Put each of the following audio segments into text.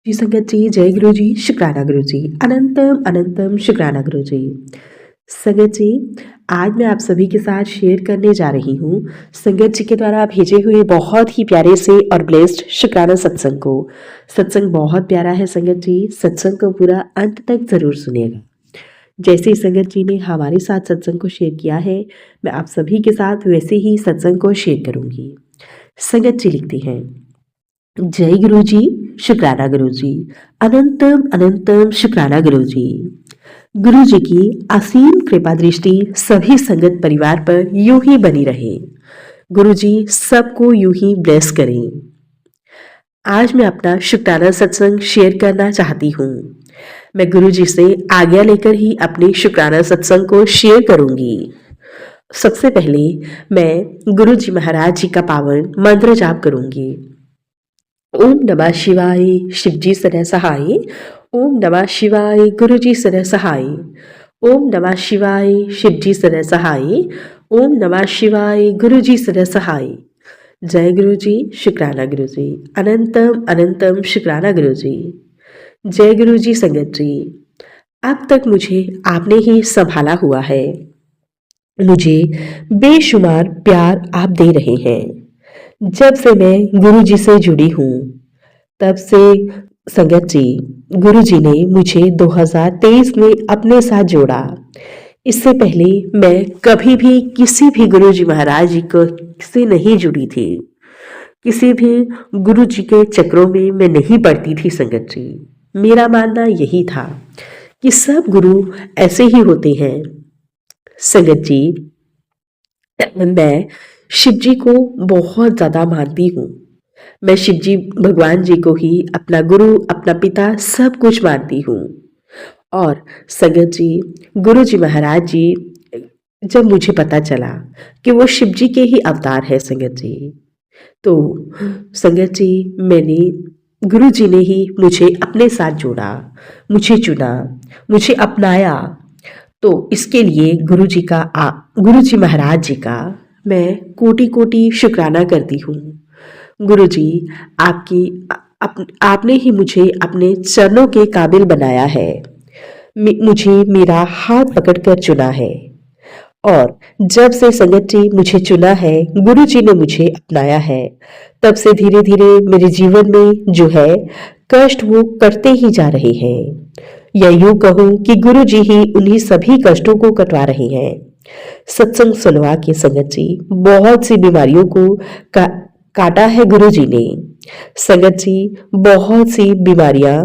जी संगत जी, जय गुरु जी, शुक्राना गुरु जी, अनंतम अनंतम शुक्राना गुरु जी। संगत जी, आज मैं आप सभी के साथ शेयर करने जा रही हूँ संगत जी के द्वारा भेजे हुए बहुत ही प्यारे से और ब्लेस्ड शुक्राना सत्संग को। सत्संग बहुत प्यारा है संगत जी, सत्संग को पूरा अंत तक जरूर सुनिएगा। जैसे ही संगत जी ने हमारे साथ सत्संग को शेयर किया है, मैं आप सभी के साथ वैसे ही सत्संग को शेयर करूंगी। संगत जी लिखती हैं, जय गुरु जी, शुक्राना गुरु जी, अनंतम अनंतम शुक्राना गुरु जी। गुरु जी की असीम कृपा दृष्टि सभी संगत परिवार पर यूं ही बनी रहे। गुरु जी सबको यूं ही ब्लेस करें। आज मैं अपना शुक्राना सत्संग शेयर करना चाहती हूँ। मैं गुरु जी से आज्ञा लेकर ही अपने शुक्राना सत्संग को शेयर करूंगी। सबसे पहले मैं गुरु जी महाराज जी का पावन मंत्र जाप करूंगी। ओम नमः शिवाय, शिवजी सदा सहाय। ओम नमः शिवाय, गुरुजी सदा सहाय। ओम नमः शिवाय, शिवजी सदा सहाय। ओम नमः शिवाय, गुरुजी सदा सहाय। जय गुरु जी, शुक्राना गुरु जी, अनंतम अनंतम शुक्राना गुरु जी। जय गुरु जी संगत जी, अब तक मुझे आपने ही संभाला हुआ है। मुझे बेशुमार प्यार आप दे रहे हैं। जब से मैं गुरु जी से जुड़ी हूँ, तब से संगत जी, गुरु जी ने मुझे 2023 में अपने साथ जोड़ा। इससे पहले मैं कभी भी किसी भी गुरु जी महाराज जी को से नहीं जुड़ी थी। किसी भी गुरु जी के चक्रों में मैं नहीं पड़ती थी संगत जी। मेरा मानना यही था कि सब गुरु ऐसे ही होते हैं। संगत जी, मैं शिव जी को बहुत ज्यादा मानती हूँ। मैं शिव जी भगवान जी को ही अपना गुरु, अपना पिता सब कुछ मानती हूँ। और संगत जी, गुरु जी महाराज जी, जब मुझे पता चला कि वो शिव जी के ही अवतार है संगत जी, तो संगत जी, मैंने गुरु जी ने ही मुझे अपने साथ जोड़ा, मुझे चुना, मुझे अपनाया। तो इसके लिए गुरु जी महाराज जी का मैं कोटि कोटि शुक्राना करती हूँ। गुरु जी, आपने ही मुझे अपने चरणों के काबिल बनाया है। मुझे मेरा हाथ पकड़कर चुना है। और जब से संगत जी मुझे चुना है, गुरु जी ने मुझे अपनाया है, तब से धीरे धीरे मेरे जीवन में जो है कष्ट वो कटते ही जा रहे हैं। या यूं कहूं कि गुरु जी ही उन्हीं सभी कष्टों को कटवा रहे हैं। सत्संग सुनवा के संगत जी, बहुत सी बीमारियों को काटा है गुरु जी ने। संगत जी, बहुत सी बीमारियां,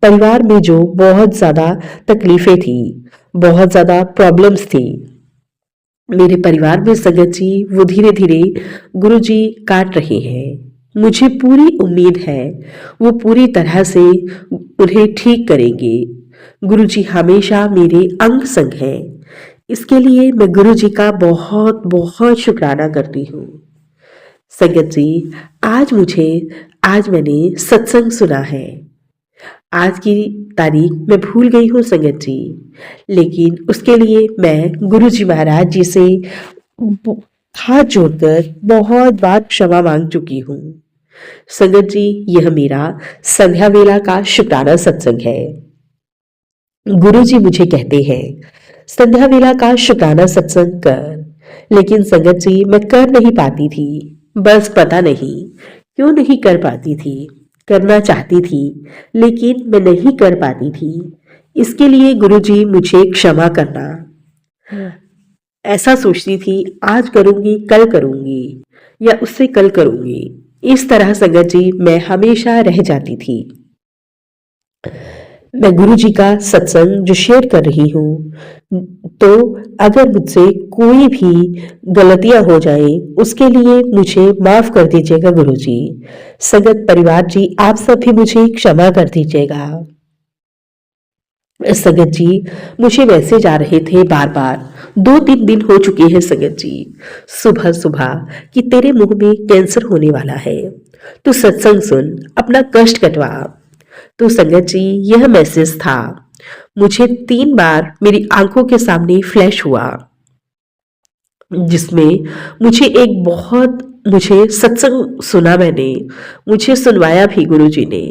परिवार में जो बहुत ज्यादा तकलीफें थी, बहुत ज्यादा प्रॉब्लम्स थी मेरे परिवार में संगत जी, वो धीरे धीरे गुरु जी काट रहे हैं। मुझे पूरी उम्मीद है वो पूरी तरह से उन्हें ठीक करेंगे। गुरु जी हमेशा मेरे अंग संग हैं। इसके लिए मैं गुरु जी का बहुत बहुत शुक्राना करती हूँ। संगत जी, आज मैंने सत्संग सुना है। आज की तारीख मैं भूल गई हूँ संगत जी, लेकिन उसके लिए मैं गुरु जी महाराज जी से हाथ जोड़कर बहुत बार क्षमा मांग चुकी हूँ। संगत जी, यह मेरा संध्या वेला का शुक्राना सत्संग है। गुरु जी मुझे कहते हैं, संध्या वेला का शुक्राना सत्संग कर, लेकिन संगत जी मैं कर नहीं पाती थी। बस पता नहीं क्यों नहीं कर पाती थी। करना चाहती थी, लेकिन मैं नहीं कर पाती थी। इसके लिए गुरु जी मुझे क्षमा करना। ऐसा सोचती थी, आज करूंगी, कल करूंगी, या उससे कल करूंगी। इस तरह संगत जी मैं हमेशा रह जाती थी। मैं गुरु जी का सत्संग जो शेयर कर रही हूँ, तो अगर मुझसे कोई भी गलतियां हो जाए, उसके लिए मुझे माफ कर दीजिएगा गुरु जी। संगत परिवार जी, आप सब भी मुझे क्षमा कर दीजिएगा। संगत जी, मुझे मैसेज आ रहे थे बार बार, 2-3 दिन हो चुके हैं संगत जी, सुबह सुबह, कि तेरे मुंह में कैंसर होने वाला है, तू सत्संग सुन, अपना कष्ट कटवा। तो संगत जी, यह मैसेज था, मुझे 3 बार मेरी आंखों के सामने फ्लैश हुआ, जिसमें मुझे सत्संग सुना, मैंने मुझे सुनवाया भी गुरु जी ने।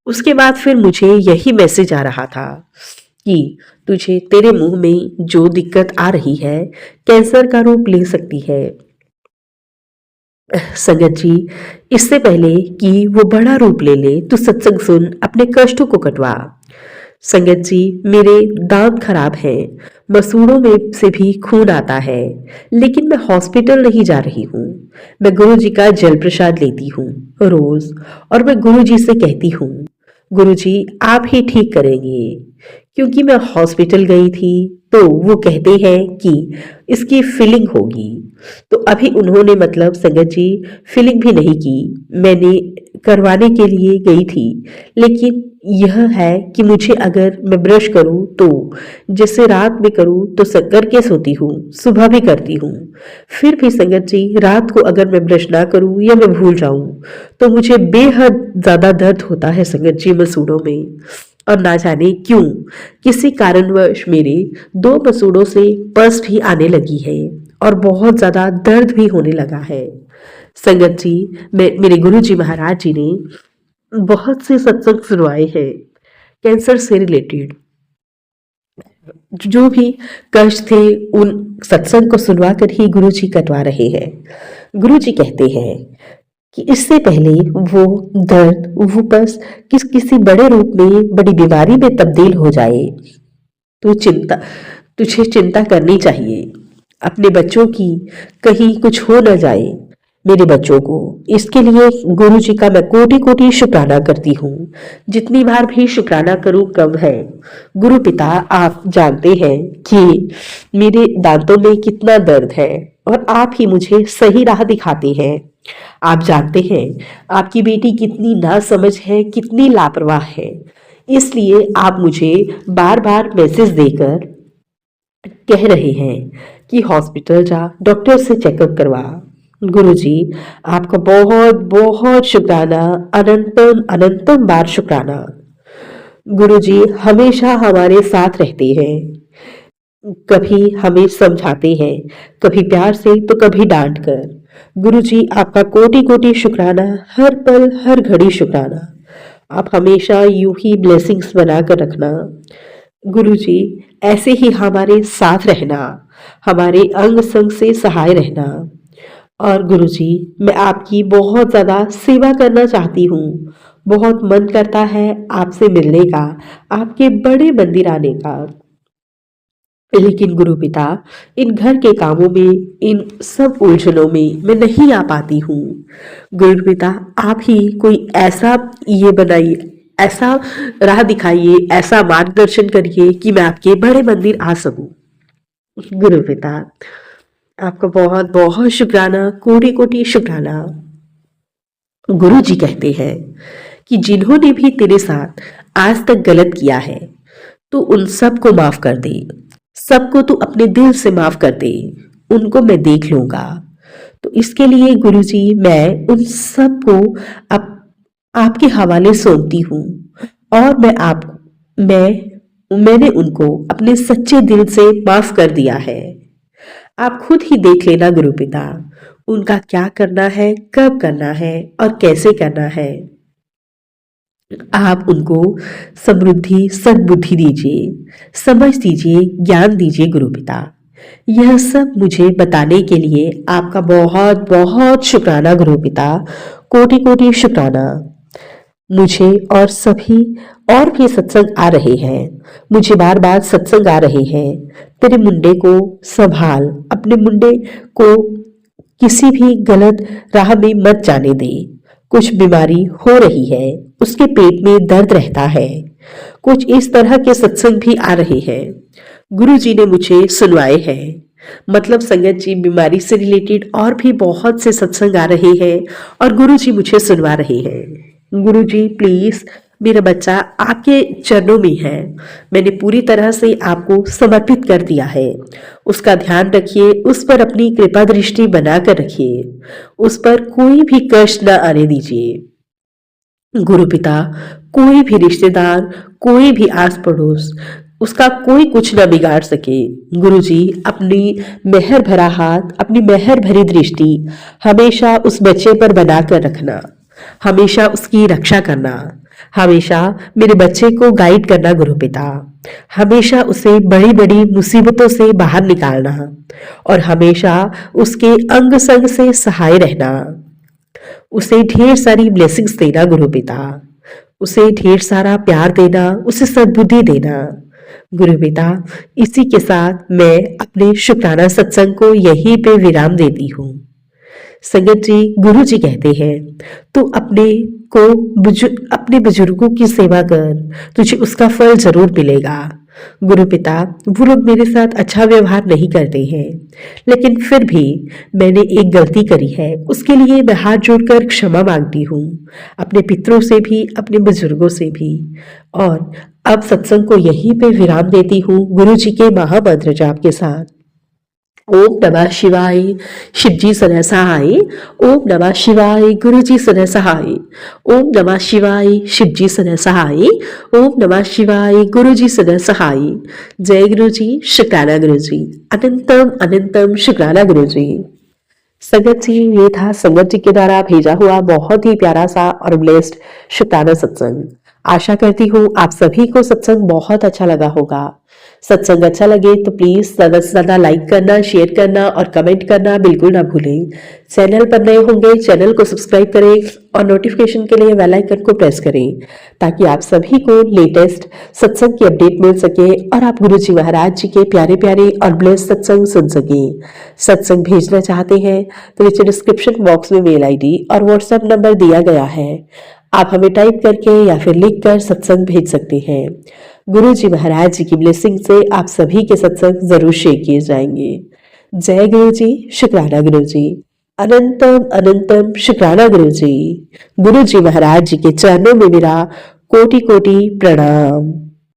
उसके बाद फिर मुझे यही मैसेज आ रहा था कि तुझे तेरे मुंह में जो दिक्कत आ रही है कैंसर का रूप ले सकती है। संगत जी, इससे पहले कि वो बड़ा रूप ले ले तो सत्संग सुन, अपने कष्टों को कटवा। संगत जी, मेरे दांत खराब हैं, मसूड़ों में से भी खून आता है, लेकिन मैं हॉस्पिटल नहीं जा रही हूँ। मैं गुरु जी का जल प्रसाद लेती हूँ रोज, और मैं गुरु जी से कहती हूँ, गुरु जी आप ही ठीक करेंगे। क्योंकि मैं हॉस्पिटल गई थी तो वो कहते हैं कि इसकी फिलिंग होगी। तो अभी उन्होंने मतलब संगत जी फिलिंग भी नहीं की, मैंने करवाने के लिए गई थी। लेकिन यह है कि मुझे अगर मैं ब्रश करूं तो जैसे रात में करूं तो करके सोती हूँ, सुबह भी करती हूँ। फिर भी संगत जी रात को अगर मैं ब्रश ना करूं या मैं भूल जाऊं तो मुझे बेहद ज्यादा दर्द होता है संगत जी मसूड़ों में। और ना जाने क्यों किसी कारणवश मेरे दो मसूड़ों से पस भी आने लगी है और बहुत ज्यादा दर्द भी होने लगा है। संगत जी, मेरे गुरु जी महाराज जी ने बहुत से सत्संग सुनवाए हैं कैंसर से रिलेटेड। जो भी कष्ट थे उन सत्संग को सुनवा कर ही गुरु जी कटवा रहे हैं। गुरु जी कहते हैं कि इससे पहले वो दर्द वो बस किसी बड़े रूप में बड़ी बीमारी में तब्दील हो जाए तो तुझे चिंता करनी चाहिए अपने बच्चों की, कहीं कुछ हो न जाए मेरे बच्चों को। इसके लिए गुरु जी का मैं कोटि कोटि शुक्राना करती हूँ। जितनी बार भी शुक्राना करूँ कम है। गुरु पिता, आप जानते हैं कि मेरे दांतों में कितना दर्द है और आप ही मुझे सही राह दिखाते हैं। आप जानते हैं आपकी बेटी कितनी नासमझ है, कितनी लापरवाह है। इसलिए आप मुझे बार बार मैसेज देकर कह रहे हैं कि हॉस्पिटल जा, डॉक्टर से चेकअप करवा। गुरुजी, आपका बहुत बहुत शुक्राना, अनंतम अनंतम बार शुक्राना। गुरुजी हमेशा हमारे साथ रहते हैं, कभी हमें समझाते हैं, कभी प्यार से तो कभी डांट कर। गुरुजी आपका कोटि कोटि शुक्राना, हर पल हर घड़ी शुक्राना। आप हमेशा यूं ही ब्लेसिंग्स बनाकर रखना। गुरुजी ऐसे ही हमारे साथ रहना, हमारे अंग संग से सहाय रहना। और गुरुजी मैं आपकी बहुत ज़्यादा सेवा करना चाहती हूँ। बहुत मन करता है आपसे मिलने का, आपके बड़े मंदिर आने का। लेकिन गुरु पिता, इन घर के कामों में, इन सब उलझनों में मैं नहीं आ पाती हूँ। गुरु पिता, आप ही कोई ऐसा ये बनाइए, ऐसा राह दिखाइए, ऐसा मार्गदर्शन करिए कि मैं आपके बड़े मंदिर आ सकूं। गुरु पिता, आपका बहुत बहुत शुक्राना, कोटि कोटि शुक्राना। गुरु जी कहते हैं कि जिन्होंने भी तेरे साथ आज तक गलत किया है तो उन सबको माफ कर दे, सबको तू अपने दिल से माफ कर दे, उनको मैं देख लूंगा। तो इसके लिए गुरुजी मैं उन सबको आपके हवाले सौंपती हूँ। और मैंने उनको अपने सच्चे दिल से माफ कर दिया है। आप खुद ही देख लेना गुरु पिता, उनका क्या करना है, कब करना है और कैसे करना है। आप उनको समृद्धि सद्बुद्धि दीजिए, समझ दीजिए, ज्ञान दीजिए गुरु पिता। यह सब मुझे बताने के लिए आपका बहुत बहुत शुक्राना गुरु पिता, कोटि कोटि शुक्राना। मुझे और सभी और भी सत्संग आ रहे हैं, मुझे बार बार सत्संग आ रहे हैं। तेरे मुंडे को संभाल, अपने मुंडे को किसी भी गलत राह में मत जाने दे। कुछ बीमारी हो रही है, उसके पेट में दर्द रहता है। कुछ इस तरह के सत्संग भी आ रहे हैं, गुरु जी ने मुझे सुनवाए हैं। मतलब संगत जी बीमारी से रिलेटेड और भी बहुत से सत्संग आ रहे हैं और गुरु जी मुझे सुनवा रहे हैं। गुरु जी प्लीज, मेरा बच्चा आपके चरणों में है, मैंने पूरी तरह से आपको समर्पित कर दिया है। उसका ध्यान रखिए, उस पर अपनी कृपा दृष्टि बनाकर रखिए, उस पर कोई भी कष्ट न आने दीजिए। गुरु पिता, कोई भी रिश्तेदार, कोई भी आस पड़ोस, उसका कोई कुछ न बिगाड़ सके। गुरु जी अपनी मेहर भरा हाथ, अपनी मेहर भरी दृष्टि हमेशा उस बच्चे पर बनाकर रखना, हमेशा उसकी रक्षा करना। हमेशा मेरे बच्चे को गाइड करना गुरु पिता, हमेशा उसे बड़ी बड़ी मुसीबतों से बाहर निकालना और हमेशा उसके अंग संग से सहाय रहना, उसे ढेर सारी ब्लेसिंग्स देना गुरु पिता, उसे ढेर सारा प्यार देना, उसे सद्बुद्धि देना गुरु पिता। इसी के साथ मैं अपने शुक्राना सत्संग को यहीं पे विराम देती हूँ। संगत जी, गुरु जी कहते हैं तू अपने बुजुर्गों की सेवा कर, तुझे उसका फल जरूर मिलेगा। गुरु पिता, वो लोग मेरे साथ अच्छा व्यवहार नहीं करते हैं, लेकिन फिर भी मैंने एक गलती करी है, उसके लिए मैं हाथ जोड़कर क्षमा मांगती हूँ, अपने पितरों से भी, अपने बुजुर्गों से भी। और अब सत्संग को यहीं पे विराम देती हूँ गुरु जी के महामंत्र जाप के साथ। ओम नमः शिवाय, शिवजी सदा सहाय। ओम नमः शिवाय, गुरु जी सदा सहाय। ओम नमः शिवाय, शिवजी सदा सहाय। ओम नमः शिवाय, गुरु जी सदा सहाय। जय गुरु जी, शुक्राना गुरु जी, अनंतम अनंतम शुक्राना गुरु जी। संगत जी, ये था संगत जी के द्वारा भेजा हुआ बहुत ही प्यारा सा और ब्लेस्ड शुक्राना सत्संग। आशा करती हूँ आप सभी को सत्संग बहुत अच्छा लगा होगा। सत्संग अच्छा लगे तो प्लीज ज्यादा से ज्यादा लाइक करना, शेयर करना और कमेंट करना बिल्कुल ना भूलें। चैनल पर नए होंगे चैनल को सब्सक्राइब करें और नोटिफिकेशन के लिए बेल आइकन को प्रेस करें, ताकि आप सभी को लेटेस्ट सत्संग की अपडेट मिल सके और आप गुरु जी महाराज जी के प्यारे प्यारे और ब्लेस्ड सत्संग सुन सकें। सत्संग भेजना चाहते हैं तो नीचे डिस्क्रिप्शन बॉक्स में मेल आईडी और व्हाट्सएप नंबर दिया गया है, आप हमें टाइप करके या फिर लिख कर सत्संग भेज सकते हैं। गुरु जी महाराज जी की ब्लेसिंग से आप सभी के सत्संग जरूर शेयर किए जाएंगे। जय गुरु जी, शुक्राना गुरु जी, अनंतम अनंतम शुक्राना गुरु जी। गुरु जी महाराज जी के चरणों में मेरा कोटि कोटि प्रणाम।